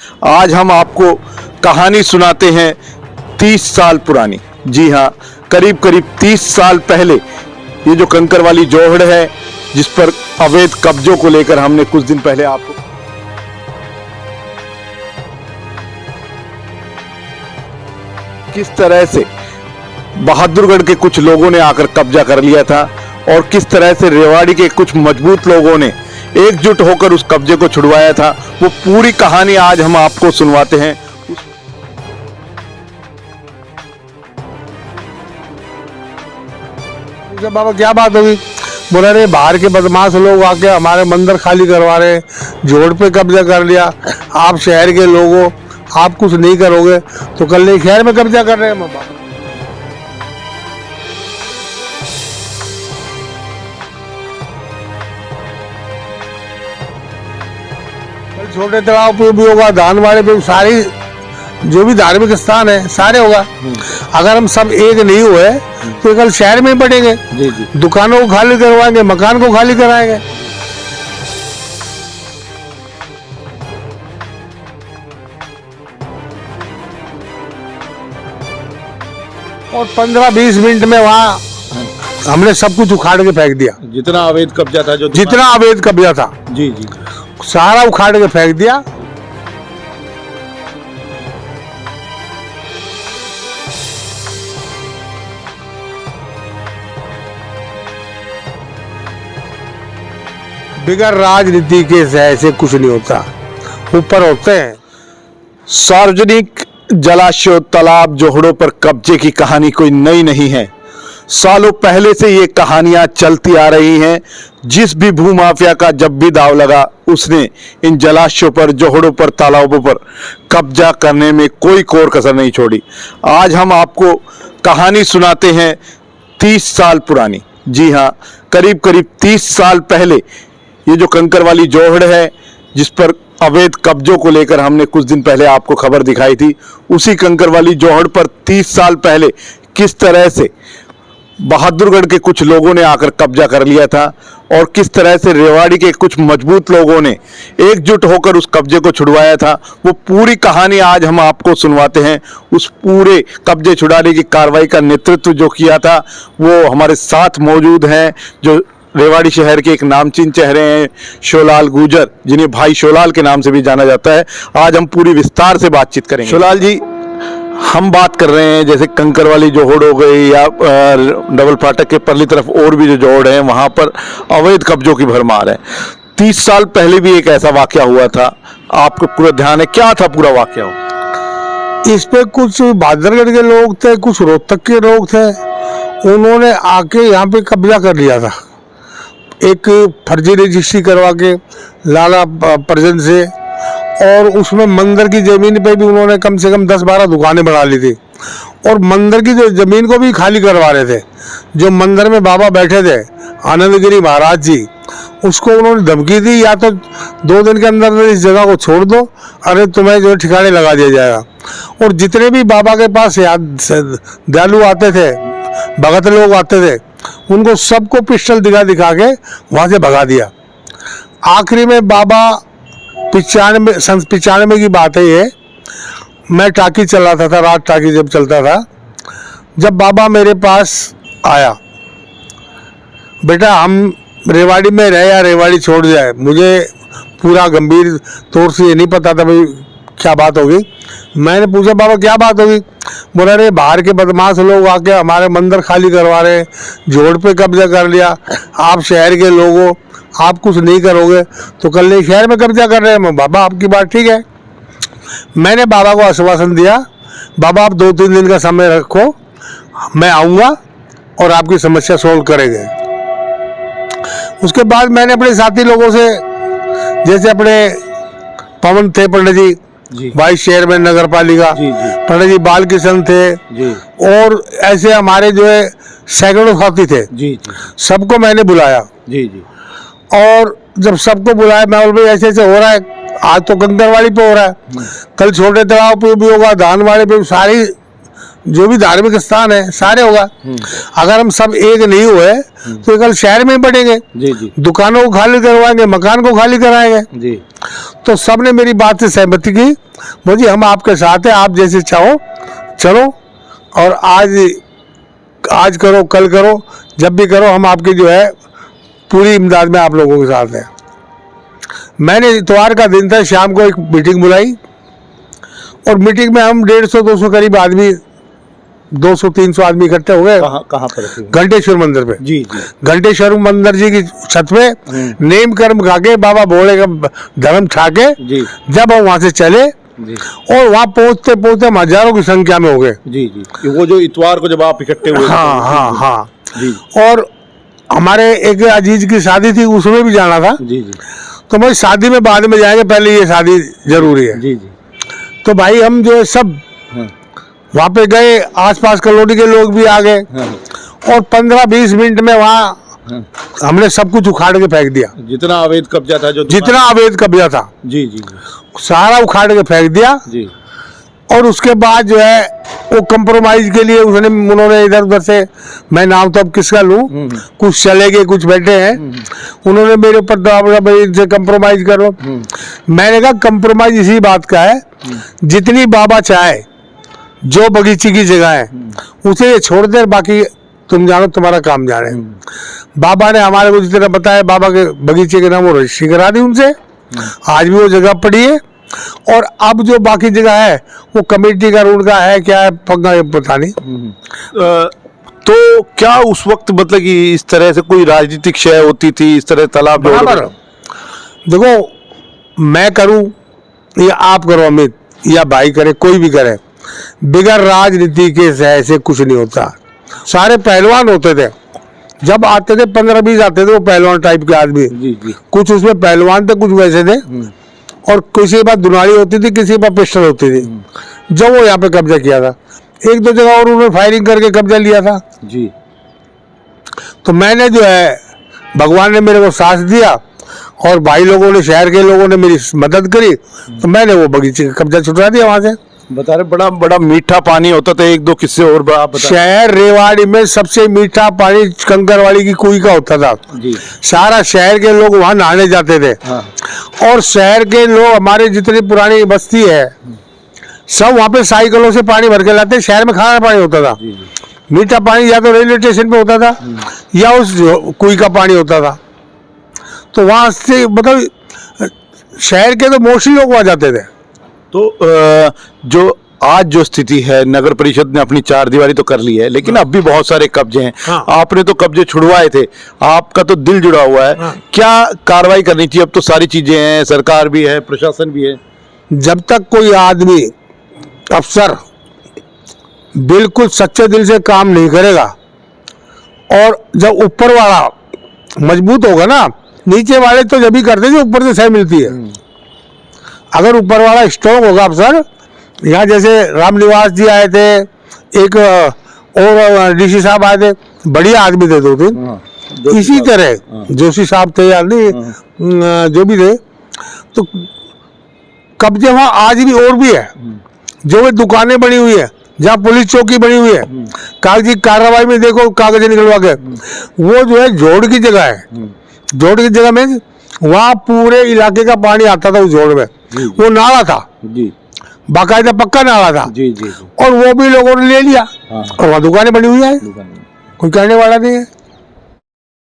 आज हम आपको कहानी सुनाते हैं 30 साल पुरानी। जी हाँ, करीब करीब 30 साल पहले ये जो कंकर वाली जोहड़ है जिस पर अवैध कब्जों को लेकर हमने कुछ दिन पहले आपको किस तरह से बहादुरगढ़ के कुछ लोगों ने आकर कब्जा कर लिया था और किस तरह से रेवाड़ी के कुछ मजबूत लोगों ने एकजुट होकर उस कब्जे को छुड़वाया था, वो पूरी कहानी आज हम आपको सुनवाते हैं। बाबा क्या बात होगी? बोला रे बाहर के बदमाश लोग आके हमारे मंदिर खाली करवा रहे, जोड़ पे कब्जा कर लिया। आप शहर के लोग हो, आप कुछ नहीं करोगे तो कल नहीं शहर में कब्जा कर रहे हैं। बाबा छोटे तालाब पे भी होगा, धानवाड़े पे सारी जो भी धार्मिक स्थान है सारे होगा। अगर हम सब एक नहीं हुए तो कल शहर में ही पड़ेंगे। दुकानों को खाली करवाएंगे, मकान को खाली कराएंगे। और 15-20 मिनट में वहाँ हमने सब कुछ उखाड़ के फेंक दिया। जितना अवैध कब्जा था, जितना अवैध कब्जा था जी जी सारा उखाड़ के फेंक दिया। बिगड़ राजनीति के ऐसे कुछ नहीं होता, ऊपर होते हैं। सार्वजनिक जलाशयों, तालाब, जोहड़ों पर कब्जे की कहानी कोई नई नहीं है। सालों पहले से ये कहानियां चलती आ रही हैं। जिस भी भूमाफिया का जब भी दाव लगा उसने इन जलाशयों पर, जोहड़ों पर, तालाबों पर कब्जा करने में कोई कोर कसर नहीं छोड़ी। आज हम आपको कहानी सुनाते हैं 30 साल पुरानी। जी हाँ, करीब करीब 30 साल पहले ये जो कंकर वाली जोहड़ है जिस पर अवैध कब्जों को लेकर हमने कुछ दिन पहले आपको खबर दिखाई थी, उसी कंकर वाली जोहड़ पर 30 साल पहले किस तरह से बहादुरगढ़ के कुछ लोगों ने आकर कब्जा कर लिया था और किस तरह से रेवाड़ी के कुछ मजबूत लोगों ने एकजुट होकर उस कब्जे को छुड़वाया था, वो पूरी कहानी आज हम आपको सुनवाते हैं। उस पूरे कब्जे छुड़ाने की कार्रवाई का नेतृत्व जो किया था वो हमारे साथ मौजूद हैं, जो रेवाड़ी शहर के एक नामचीन चेहरे हैं, शोलाल गुजर, जिन्हें भाई शोलाल के नाम से भी जाना जाता है। आज हम पूरी विस्तार से बातचीत करेंगे। शोलाल जी, हम बात कर रहे हैं जैसे कंकर वाली जोहड़ हो गई या डबल फाटक के परली तरफ और भी जो जोहड़ है वहां पर अवैध कब्जों की भरमार है। 30 साल पहले भी एक ऐसा वाकया हुआ था, आपको पूरा ध्यान है? क्या था पूरा वाकया? इस पे कुछ बहादुरगढ़ के लोग थे, कुछ रोहतक के लोग थे, उन्होंने आके यहाँ पे कब्जा कर लिया था। एक फर्जी रजिस्ट्री करवा के लाला प्रजन से, और उसमें मंदिर की जमीन पे भी उन्होंने कम से कम 10-12 दुकानें बना ली थी और मंदिर की जो जमीन को भी खाली करवा रहे थे। जो मंदिर में बाबा बैठे थे आनंदगिरी महाराज जी, उसको उन्होंने धमकी दी, या तो 2 दिन के अंदर इस जगह को छोड़ दो, अरे तुम्हें जो ठिकाने लगा दिया जाएगा। और जितने भी बाबा के पास दयालु आते थे, भगत लोग आते थे, उनको सबको पिस्टल दिखा के वहां से भगा दिया। आखिरी में बाबा 95 की बात है ये, मैं टाकी चलाता था, रात टाकी जब चलता था, जब बाबा मेरे पास आया, बेटा हम रेवाड़ी में रहे या रेवाड़ी छोड़ जाए। मुझे पूरा गंभीर तौर से ये नहीं पता था भाई क्या बात होगी। मैंने पूछा बाबा क्या बात होगी? बोला रे बाहर के बदमाश लोग आके हमारे मंदिर खाली करवा रहे, जोड़ पे कब्जा कर लिया। आप शहर के लोग हो, आप कुछ नहीं करोगे तो कल नहीं शहर में कब्जा कर रहे हैं। बाबा आपकी बात ठीक है। मैंने बाबा को आश्वासन दिया, बाबा आप 2-3 दिन का समय रखो, मैं आऊँगा और आपकी समस्या सोल्व करेंगे। उसके बाद मैंने अपने साथी लोगों से, जैसे अपने पवन थे पंडित जी, वाइस चेयरमैन नगर पालिका, पंडित जी बालकिशन थे जी, और ऐसे हमारे जो है सैकड़ों साथी थे जी, सबको मैंने बुलाया जी जी। और जब सबको बुलाया, मैं बोल भाई ऐसे ऐसे हो रहा है, आज तो कंकरवाड़ी पे हो रहा है, कल छोटे तालाब पे भी होगा, धानवाड़े पे भी, सारी जो भी धार्मिक स्थान है सारे होगा। अगर हम सब एक नहीं हुए तो कल शहर में ही बढ़ेंगे। जी जी दुकानों को खाली करवाएंगे, मकान को खाली कराएंगे। जी। तो सबने मेरी बात से सहमति की, बोली हम आपके साथ हैं, आप जैसे चाहो चलो, और आज करो कल करो, जब भी करो, हम आपकी जो है पूरी इमदाद में आप लोगों के साथ हैं। मैंने इतवार का दिन था, शाम को एक मीटिंग बुलाई और मीटिंग में हम 150-200 करीब आदमी, 200-300 आदमी इकट्ठे हो गए। कहाँ पर थे? घंटेश्वर मंदिर पे। जी जी। घंटेश्वर मंदिर जी की छत पे नेम कर्म खा के, बाबा भोले का धर्म छा के, जी जब हम वहां से चले जी और वहां पहुंचते पहुंचते हम हजारों की संख्या में हो गए। जी जी। वो जो इतवार को जब आप इकट्ठे हुए? हाँ हाँ हाँ जी। और हमारे एक अजीज की शादी थी, उसमें भी जाना था। जी जी तो भाई शादी में बाद में जाएंगे, पहले ये शादी जरूरी है। जी जी। तो भाई हम जो है सब हाँ वहाँ पे गए, आसपास कलोनी के लोग भी आ गए हाँ और 15-20 मिनट में वहाँ हाँ। हमने सब कुछ उखाड़ के फेंक दिया। जितना अवैध कब्जा था, जो जितना अवैध कब्जा था जी जी जी सारा उखाड़ के फेंक दिया। जी। और उसके बाद जो है वो कंप्रोमाइज के लिए उन्होंने इधर उधर से, मैं नाम तो अब किसका लूं, कुछ चले गए कुछ बैठे हैं, उन्होंने मेरे ऊपर दबाव डाला, भाई इनसे कंप्रोमाइज करो। मैंने कहा कंप्रोमाइज इसी बात का है, जितनी बाबा चाहे, जो बगीचे की जगह है उसे ये छोड़ दे, बाकी तुम जानो, तुम्हारा काम जाने। बाबा ने हमारे को जितना बताया, बाबा के बगीचे के नाम वो रजिस्ट्री करा दी उनसे, आज भी वो जगह पड़ी है। और अब जो बाकी जगह है वो कमेटी का रूल का है, क्या है पक्का पता नहीं। तो क्या उस वक्त मतलब कि इस तरह से कोई राजनीतिक शय होती थी, इस तरह तालाब बराबर। देखो, मैं करूं या आप करो अमित, या भाई करे, कोई भी करे, बिगैर राजनीति के शय से कुछ नहीं होता। सारे पहलवान होते थे, जब आते थे 15-20 आते थे वो पहलवान टाइप के आदमी। जी जी। कुछ उसमें पहलवान थे, कुछ वैसे थे, और किसी के पास दुनाली होती थी, किसी के पास पिस्टल होती थी। जब वो यहाँ पे कब्जा किया था, 1-2 जगह और उन्होंने फायरिंग करके कब्जा लिया था। जी। तो मैंने जो है, भगवान ने मेरे को साथ दिया और भाई लोगों ने, शहर के लोगों ने मेरी मदद करी, तो मैंने वो बगीचे का कब्जा छुटवा दिया वहां से। बता रहे बड़ा बड़ा मीठा पानी होता था, 1-2 किस्से और आप बता। शहर रेवाड़ी में सबसे मीठा पानी कंकरवाड़ी की कुई का होता था। जी। सारा शहर के लोग वहां नहाने जाते थे। हाँ। और शहर के लोग, हमारे जितनी पुरानी बस्ती है, सब वहां पे साइकिलों से पानी भर के लाते। शहर में खारा पानी होता था। जी जी। मीठा पानी या तो रेलवे स्टेशन पे होता था या उस कुई का पानी होता था। तो वहां से मतलब शहर के तो मोस्टली लोग वहां जाते थे। तो जो आज जो स्थिति है, नगर परिषद ने अपनी 4 दीवारी तो कर ली है, लेकिन अब भी बहुत सारे कब्जे हैं। हाँ। आपने तो कब्जे छुड़वाए थे, आपका तो दिल जुड़ा हुआ है। हाँ। क्या कार्रवाई करनी चाहिए? अब तो सारी चीजें हैं, सरकार भी है, प्रशासन भी है। जब तक कोई आदमी, अफसर बिल्कुल सच्चे दिल से काम नहीं करेगा, और जब ऊपर वाला मजबूत होगा ना, नीचे वाले तो जब भी करते जो ऊपर से सह मिलती है। अगर ऊपर वाला स्ट्रॉन्ग होगा अफसर, यहाँ जैसे रामनिवास जी आए थे, एक और डीसी साहब आए थे, बढ़िया आदमी थे 2-3। जोशी इसी साहब। तरह जोशी साहब थे या नहीं, जो भी थे, तो कब्जे वहाँ आज भी और भी है। जो वे दुकानें बनी हुई है, जहाँ पुलिस चौकी बनी हुई है, कागजी कार्रवाई में देखो कागज निकलवा के, वो जो है जोड़ की जगह है। जोड़ की जगह में वहाँ पूरे इलाके का पानी आता था उस जोड़ में। वो नाला था, जी। बाकायदा पक्का नाला था। जी जी। और वो भी लोगों ने ले लिया। हाँ। और वहाँ दुकानें बनी हुई है, दुकान में। कोई कहने वाला नहीं है।